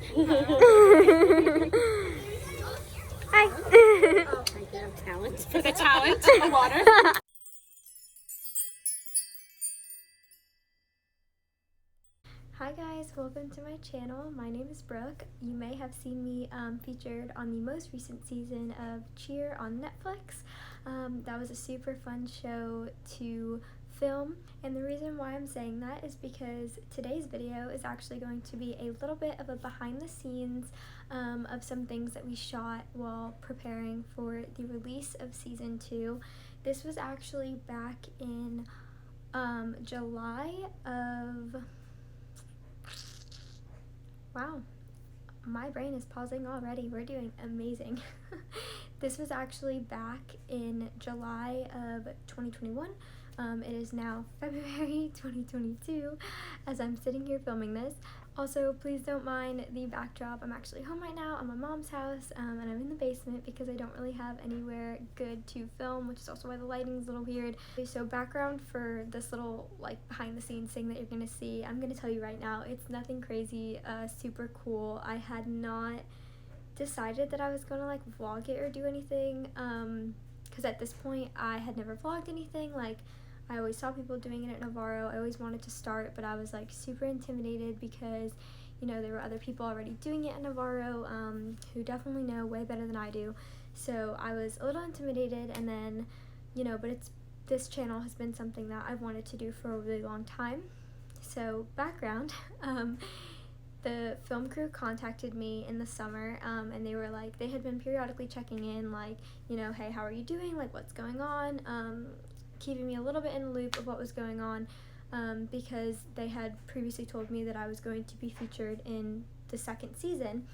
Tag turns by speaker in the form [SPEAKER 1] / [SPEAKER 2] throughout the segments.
[SPEAKER 1] Hi.
[SPEAKER 2] Oh, thank you. Talent.
[SPEAKER 3] For the talent, the water.
[SPEAKER 1] Hi guys, welcome to my channel. My name is Brooke. You may have seen me featured on the most recent season of Cheer on Netflix. That was a super fun show to film, and the reason why I'm saying that is because today's video is actually going to be a little bit of a behind the scenes of some things that we shot while preparing for the release of season 2. This was actually back in July of... Wow, my brain is pausing already. We're doing amazing. This was actually back in July of 2021. It is now February 2022 as I'm sitting here filming this. Also, please don't mind the backdrop. I'm actually home right now at my mom's house, and I'm in the basement because I don't really have anywhere good to film, which is also why the lighting is a little weird. So background for this little like behind the scenes thing that you're gonna see, I'm gonna tell you right now, it's nothing crazy, super cool. I had not decided that I was gonna like vlog it or do anything, because at this point I had never vlogged anything. Like, I always saw people doing it at Navarro. I always wanted to start, but I was like super intimidated because, you know, there were other people already doing it at Navarro who definitely know way better than I do. So I was a little intimidated, and then, you know, but this channel has been something that I've wanted to do for a really long time. So background, the film crew contacted me in the summer, and they were like, they had been periodically checking in, like, you know, hey, how are you doing, like, what's going on, keeping me a little bit in the loop of what was going on, because they had previously told me that I was going to be featured in the second season.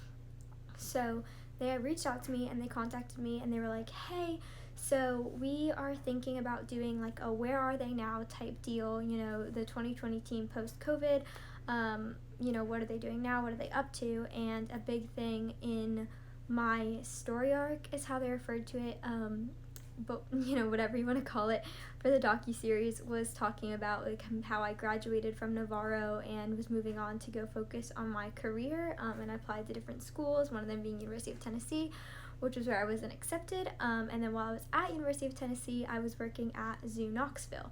[SPEAKER 1] So they had reached out to me and they contacted me and they were like, hey, so we are thinking about doing like a where are they now type deal, you know, the 2020 team post-COVID, you know, what are they doing now, what are they up to? And a big thing in my story arc is how they referred to it, but you know, whatever you want to call it, for the docuseries, was talking about like how I graduated from Navarro and was moving on to go focus on my career, and I applied to different schools, one of them being University of Tennessee, which was where I wasn't accepted, and then while I was at University of Tennessee, I was working at Zoo Knoxville.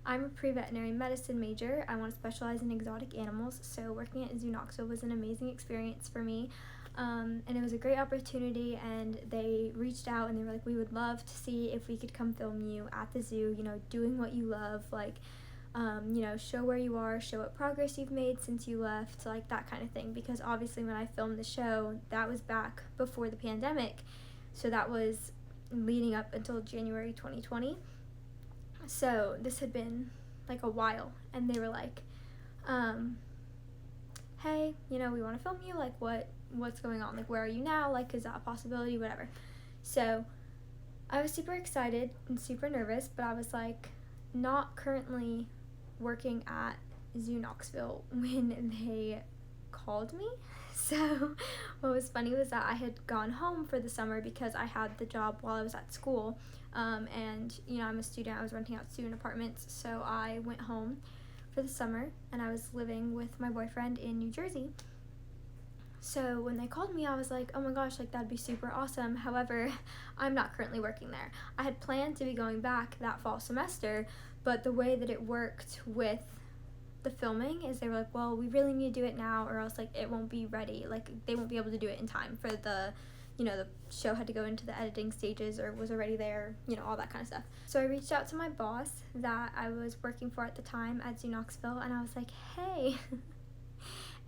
[SPEAKER 1] I'm a pre-veterinary medicine major. I want to specialize in exotic animals, so working at Zoo Knoxville was an amazing experience for me. And it was a great opportunity, and they reached out and they were like, we would love to see if we could come film you at the zoo, you know, doing what you love, like, you know, show where you are, show what progress you've made since you left, like that kind of thing, because obviously when I filmed the show, that was back before the pandemic, so that was leading up until January 2020, so this had been like a while, and they were like, hey, you know, we want to film you, like, what's going on, like, where are you now, like, is that a possibility, whatever. So I was super excited and super nervous, but I was like not currently working at Zoo Knoxville when they called me. So what was funny was that I had gone home for the summer because I had the job while I was at school, and you know, I'm a student, I was renting out student apartments, so I went home for the summer and I was living with my boyfriend in New Jersey. So when they called me, I was like, oh my gosh, like, that'd be super awesome. However, I'm not currently working there. I had planned to be going back that fall semester, but the way that it worked with the filming is they were like, well, we really need to do it now or else, like, it won't be ready. Like, they won't be able to do it in time for the, you know, the show had to go into the editing stages or was already there, you know, all that kind of stuff. So I reached out to my boss that I was working for at the time at Zoo Knoxville, and I was like, hey,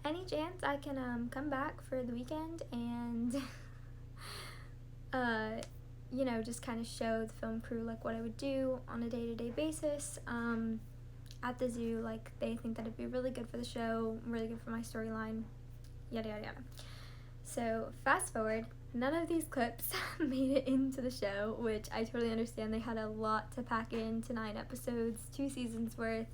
[SPEAKER 1] any chance I can come back for the weekend and you know, just kind of show the film crew like what I would do on a day-to-day basis at the zoo. Like, they think that it'd be really good for the show, really good for my storyline, yada yada yada. So fast forward, none of these clips made it into the show, which I totally understand. They had a lot to pack into 9 episodes, 2 seasons worth.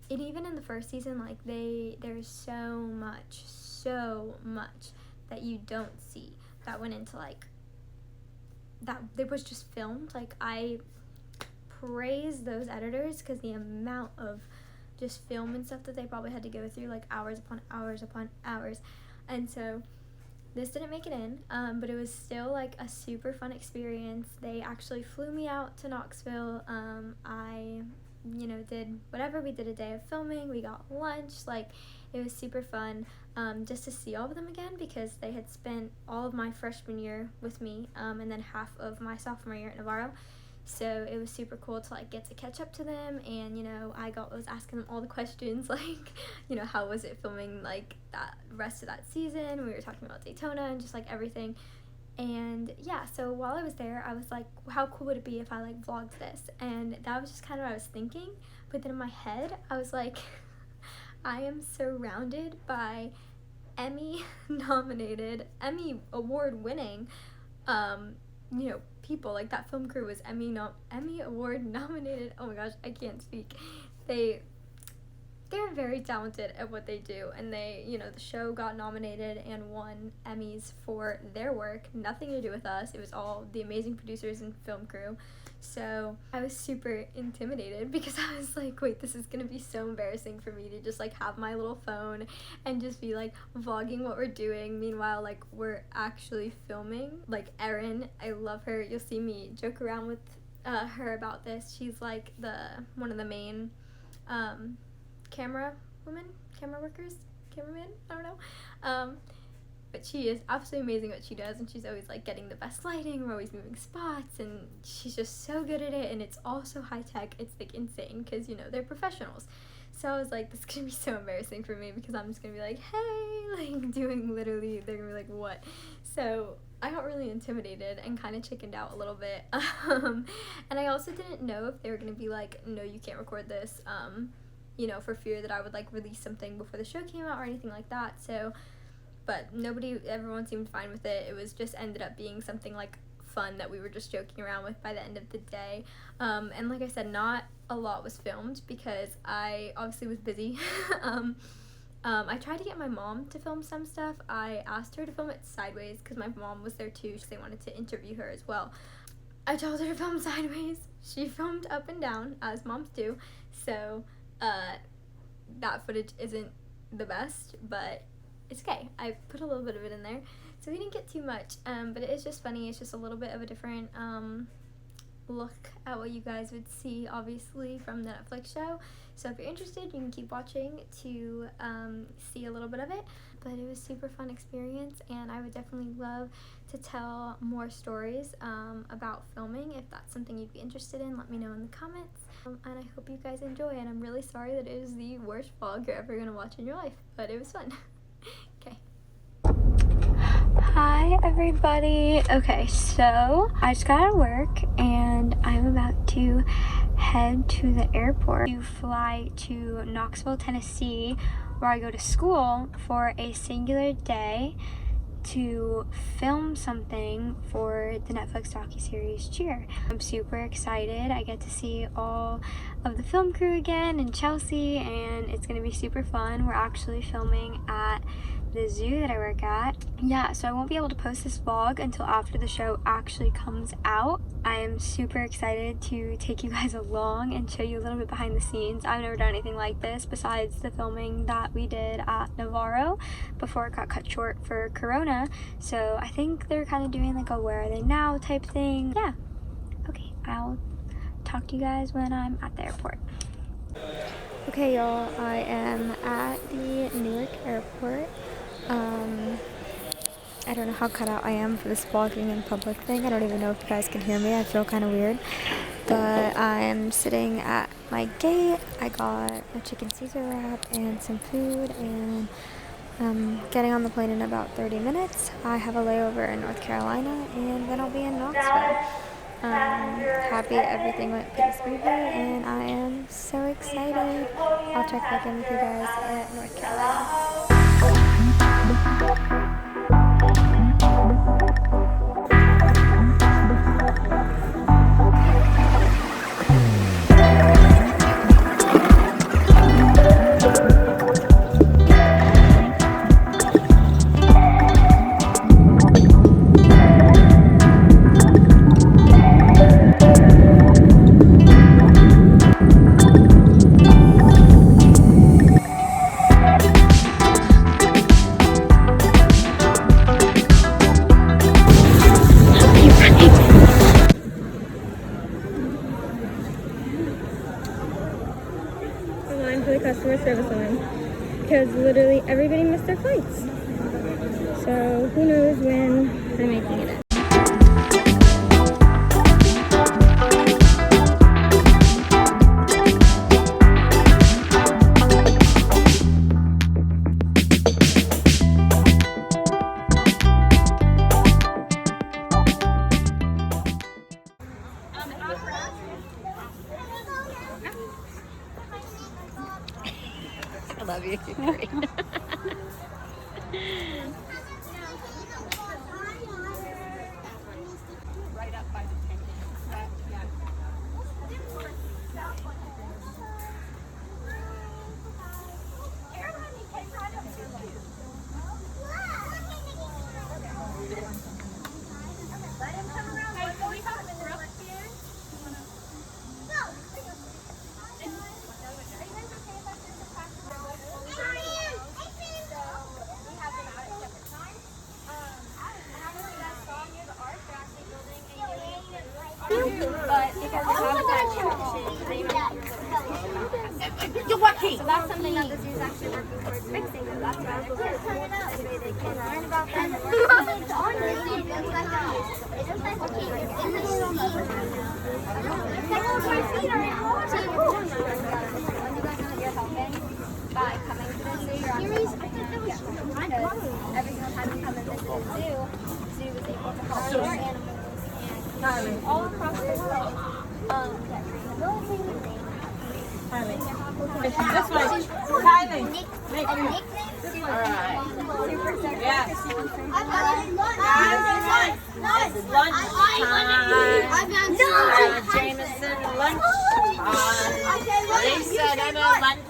[SPEAKER 1] And even in the first season, like, there's so much that you don't see that went into, like, that it was just filmed. Like, I praise those editors because the amount of just film and stuff that they probably had to go through, like, hours upon hours upon hours. And so this didn't make it in, but it was still like a super fun experience. They actually flew me out to Knoxville. I did whatever. We did a day of filming, we got lunch, like it was super fun, just to see all of them again, because they had spent all of my freshman year with me, and then half of my sophomore year at Navarro. So it was super cool to like get to catch up to them, and I was asking them all the questions, like how was it filming like that rest of that season. We were talking about Daytona and just like everything. And yeah, so while I was there, I was like, how cool would it be if I like vlogged this? And that was just kind of what I was thinking. But then in my head, I was like, I am surrounded by Emmy nominated, Emmy award winning, people. Like that film crew was Emmy award nominated. Oh my gosh, I can't speak. They're very talented at what they do, and they, the show got nominated and won Emmys for their work. Nothing to do with us. It was all the amazing producers and film crew. So I was super intimidated because I was like, wait, this is gonna be so embarrassing for me to just like have my little phone and just be like vlogging what we're doing. Meanwhile, like we're actually filming. Like Erin, I love her. You'll see me joke around with her about this. She's like one of the main cameramen, I don't know, but she is absolutely amazing at what she does, and she's always like getting the best lighting. We're always moving spots, and she's just so good at it, and it's all so high tech. It's like insane because they're professionals. So I was like, this is gonna be so embarrassing for me because I'm just gonna be like, hey, like doing literally, they're gonna be like, what? So I got really intimidated and kind of chickened out a little bit. And I also didn't know if they were gonna be like, no, you can't record this, for fear that I would like release something before the show came out or anything like that. So, but everyone seemed fine with it. It was just ended up being something like fun that we were just joking around with by the end of the day. And like I said, not a lot was filmed because I obviously was busy. I tried to get my mom to film some stuff. I asked her to film it sideways because my mom was there too, so they wanted to interview her as well. I told her to film sideways. She filmed up and down, as moms do. So that footage isn't the best, but it's okay. I put a little bit of it in there, so we didn't get too much, but it is just funny. It's just a little bit of a different look at what you guys would see, obviously, from the Netflix show. So if you're interested, you can keep watching to see a little bit of it. But it was super fun experience, and I would definitely love to tell more stories about filming. If that's something you'd be interested in, let me know in the comments. And I hope you guys enjoy, and I'm really sorry that it is the worst vlog you're ever gonna watch in your life, but it was fun. Okay. Hi everybody. Okay, so I just got out of work and I'm about to head to the airport to fly to Knoxville, Tennessee, where I go to school for a singular day to film something for the Netflix docuseries Cheer. I'm super excited. I get to see all of the film crew again in Chelsea, and it's gonna be super fun. We're actually filming at the zoo that I work at. Yeah, so I won't be able to post this vlog until after the show actually comes out. I am super excited to take you guys along and show you a little bit behind the scenes. I've never done anything like this besides the filming that we did at Navarro before it got cut short for Corona. So I think they're kind of doing like a where are they now type thing. Yeah, okay, I'll talk to you guys when I'm at the airport. Okay y'all, I am at the Newark airport. I don't know how cut out I am for this vlogging in public thing. I don't even know if you guys can hear me. I feel kind of weird. But I'm sitting at my gate. I got a chicken Caesar wrap and some food, and I'm getting on the plane in about 30 minutes. I have a layover in North Carolina, and then I'll be in Knoxville. Happy everything went pretty smoothly, and I am so excited. I'll check back in with you guys at North Carolina.
[SPEAKER 3] everybody missed their flights. So who knows when I'm making it in.
[SPEAKER 2] I love you. You're great. Right up by the tank. Yeah. Let him come around. Hey, can we talk in the rough here? But because we have that you're lucky. So that's something that the zoo is actually working towards fixing. So that's why they're here. This way they can learn about them and learn about it. By coming to the zoo, you're kind of every single time you come and visit the zoo, was able to help more animals and all across the world.
[SPEAKER 4] This way. Kylie. Make it. All right. Yes. Guys, it's lunch time. Jameson, lunch time. Lisa, Emma, lunch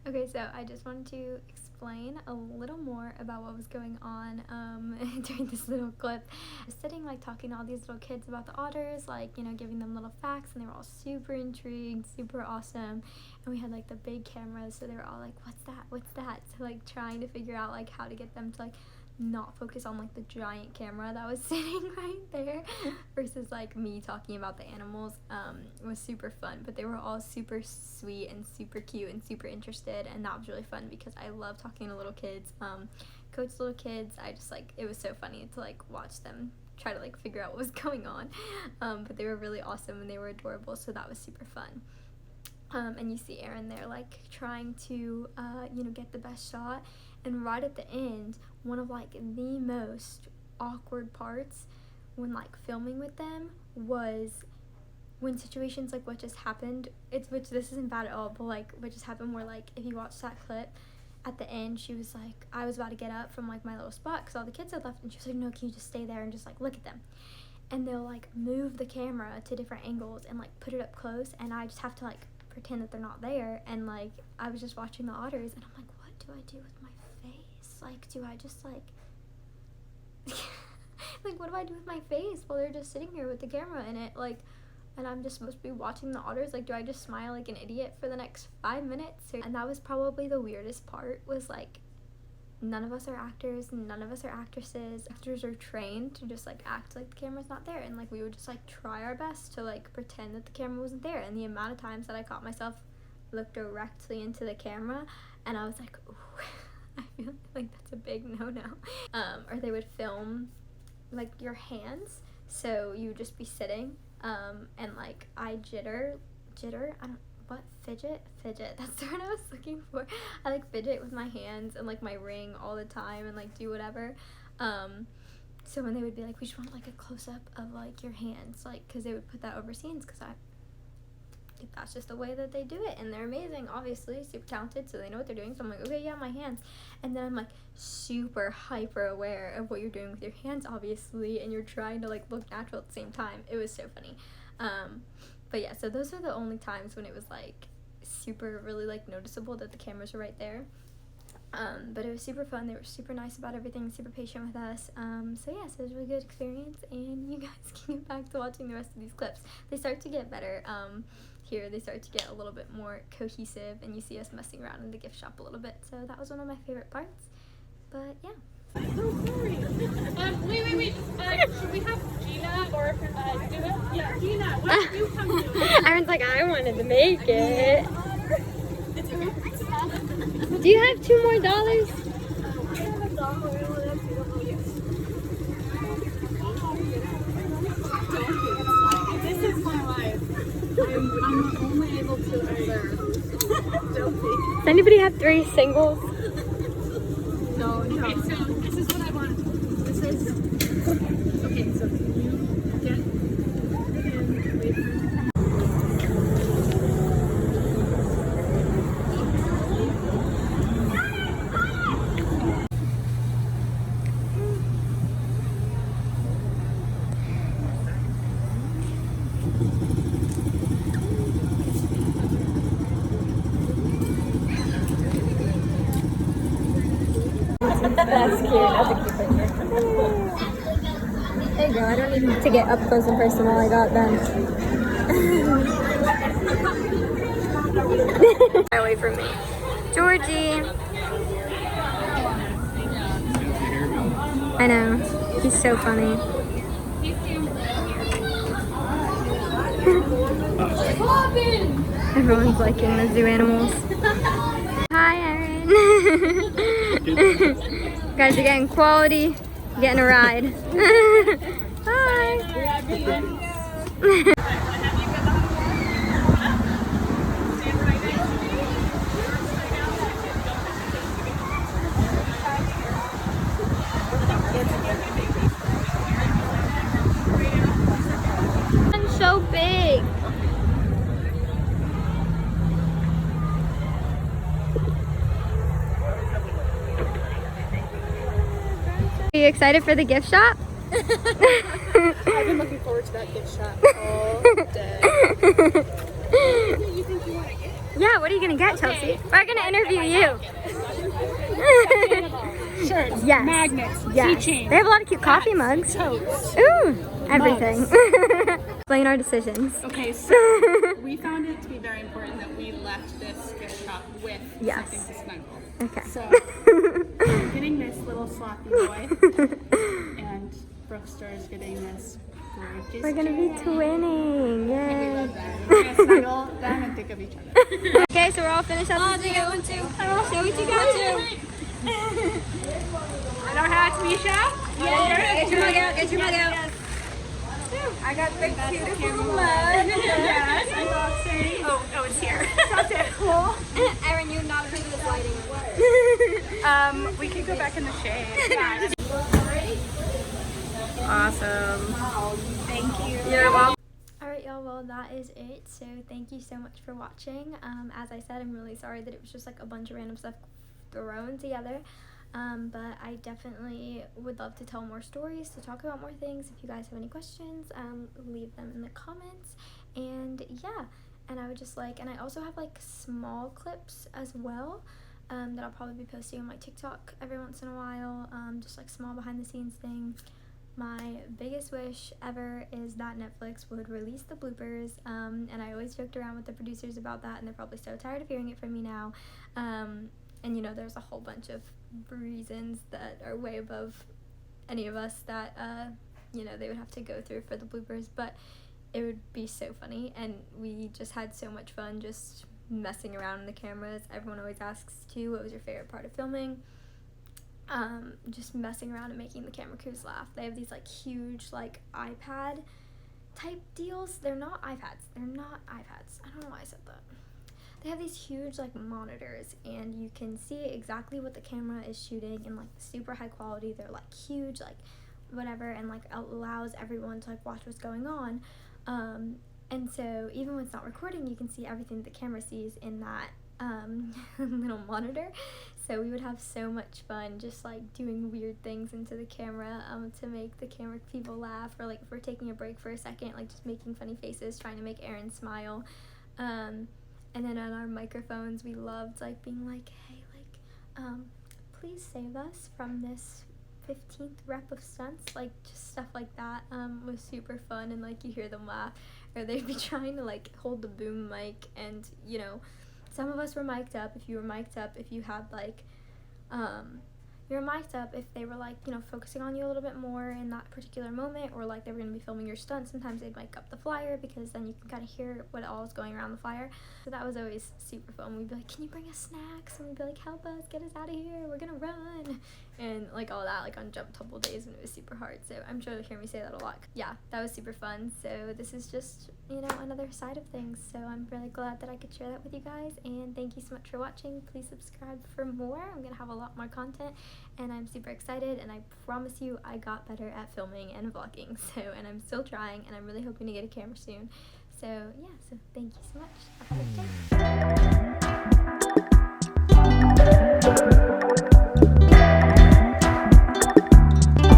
[SPEAKER 1] Okay, so I just wanted to explain a little more about what was going on during this little clip. I was sitting talking to all these little kids about the otters, giving them little facts, and they were all super intrigued, super awesome. And we had the big cameras, so they were all like, what's that? So trying to figure out how to get them to not focus on the giant camera that was sitting right there versus me talking about the animals. Was super fun, but they were all super sweet and super cute and super interested, and that was really fun because I love talking to little kids, coach little kids. I just it was so funny to watch them try to figure out what was going on, but they were really awesome and they were adorable, so that was super fun. And you see Aaron there trying to get the best shot, and right at the end, one of the most awkward parts when filming with them was when situations like what just happened, which this isn't bad at all, but what just happened where if you watch that clip, at the end she was I was about to get up from my little spot because all the kids had left, and she was no, can you just stay there and just look at them? And they'll move the camera to different angles and put it up close, and I just have to pretend that they're not there, and I was just watching the otters, and I'm what do I do with my face? Do I just what do I do with my face while they're just sitting here with the camera in it, and I'm just supposed to be watching the otters? Do I just smile like an idiot for the next 5 minutes? And that was probably the weirdest part, was none of us are actors, none of us are actresses. Actors are trained to just act like the camera's not there, and we would just try our best to pretend that the camera wasn't there. And the amount of times that I caught myself look directly into the camera, and I was ooh, I feel that's a big no-no. Or they would film your hands, so you would just be sitting, and I fidget, that's the word I was looking for. I fidget with my hands and my ring all the time, and do whatever. So when they would be we just want a close-up of your hands, because they would put that over scenes, because that's just the way that they do it, and they're amazing, obviously, super talented, so they know what they're doing. So I'm okay, yeah, my hands. And then I'm super hyper aware of what you're doing with your hands, obviously, and you're trying to look natural at the same time. It was so funny. But yeah, so those are the only times when it was super really noticeable that the cameras were right there. But it was super fun. They were super nice about everything, super patient with us. So yeah, so it was a really good experience, and you guys can get back to watching the rest of these clips. They start to get better. here they start to get a little bit more cohesive and you see us messing around in the gift shop a little bit. So that was one of my favorite parts. But yeah.
[SPEAKER 5] Wait. Should we have Gina or do it? Yeah, Gina, what did you come to?
[SPEAKER 3] Aaron's like, I wanted to make it. Do you have $2 more?
[SPEAKER 5] This is my life. I'm only able to observe.
[SPEAKER 3] Does anybody have 3 singles?
[SPEAKER 5] No. Okay, so this is what I want. This is okay. So you get in, wait for
[SPEAKER 3] That's cute. That's a cute picture. There you go. I don't need to get up close and personal. I got them. Away from me. Georgie. I know. He's so funny. Everyone's liking the zoo animals. Hi, Erin. Guys, you're getting quality. You're getting a ride. Hi. I'm so big. Are you excited for the gift shop?
[SPEAKER 5] I've been looking forward to that gift shop all day.
[SPEAKER 3] Yeah, what are you gonna get, Chelsea? We're gonna interview you.
[SPEAKER 5] Shirts,
[SPEAKER 3] Yes.
[SPEAKER 5] magnets,
[SPEAKER 3] Yes.
[SPEAKER 5] keychains,
[SPEAKER 3] They have a lot of cute coffee mugs.
[SPEAKER 5] totes.
[SPEAKER 3] Ooh, everything. Explain our decisions.
[SPEAKER 5] Okay, so we found it to be very important that we left this gift shop with
[SPEAKER 3] Yes.
[SPEAKER 5] something to snuggle.
[SPEAKER 3] Okay.
[SPEAKER 5] So I'm getting this little sloppy boy, and Brookster is getting this gorgeous.
[SPEAKER 3] We're gonna be twinning.
[SPEAKER 5] We
[SPEAKER 3] Yay.
[SPEAKER 5] love that. We're gonna snuggle them and think of each other.
[SPEAKER 3] Okay, so we're all finished up.
[SPEAKER 1] They got one too.
[SPEAKER 3] Oh, show what you got too.
[SPEAKER 5] And our hats, Misha?
[SPEAKER 3] Get your mug out. Get your mug out.
[SPEAKER 5] I got the cutest little mug. Yes, I got Sadie. Oh, it's here. That's it. Cool.
[SPEAKER 1] Erin, you're not good with lighting.
[SPEAKER 5] We could go back in the shade. Yeah. Awesome. Thank you.
[SPEAKER 3] You're welcome.
[SPEAKER 1] Alright y'all, well that is it. So thank you so much for watching. As I said, I'm really sorry that it was just like a bunch of random stuff thrown together. But I definitely would love to tell more stories, to talk about more things. If you guys have any questions, leave them in the comments. And yeah, and I would just like, and I also have like small clips as well that I'll probably be posting on my TikTok every once in a while, just like small behind the scenes thing. My biggest wish ever is that Netflix would release the bloopers, and I always joked around with the producers about that, and they're probably so tired of hearing it from me now. And you know, there's a whole bunch of reasons that are way above any of us that you know, they would have to go through for the bloopers, but it would be so funny, and we just had so much fun just messing around in the cameras. Everyone always asks too, what was your favorite part of filming? Just messing around and making the camera crews laugh. They have these like huge like iPad type deals. They're not iPads. I don't know why I said that. They have these huge like monitors, and you can see exactly what the camera is shooting in like super high quality. They're like huge, like whatever, and like allows everyone to like watch what's going on. And so even when it's not recording, you can see everything the camera sees in that little monitor. So we would have so much fun just like doing weird things into the camera to make the camera people laugh, or like if we're taking a break for a second, like just making funny faces, trying to make Erin smile. And then on our microphones, we loved like being like, hey, like please save us from this 15th rep of stunts, like just stuff like that was super fun, and like you hear them laugh, or they'd be trying to like hold the boom mic, and you know, some of us were mic'd up. If you were mic'd up, if you had like you were mic'd up if they were like, you know, focusing on you a little bit more in that particular moment, or like they were going to be filming your stunt. Sometimes they'd mic up the flyer because then you can kind of hear what all is going around the flyer. So that was always super fun. We'd be like, can you bring us snacks? And we'd be like, help us, get us out of here, we're gonna run, and like all that, like on jump tumble days when it was super hard. So I'm sure you'll hear me say that a lot. Yeah, that was super fun. So this is just, you know, another side of things. So I'm really glad that I could share that with you guys, and thank you so much for watching. Please subscribe for more. I'm gonna have a lot more content, and I'm super excited, and I promise you I got better at filming and vlogging. So, and I'm still trying, and I'm really hoping to get a camera soon. So yeah, so thank you so much. Have a good day.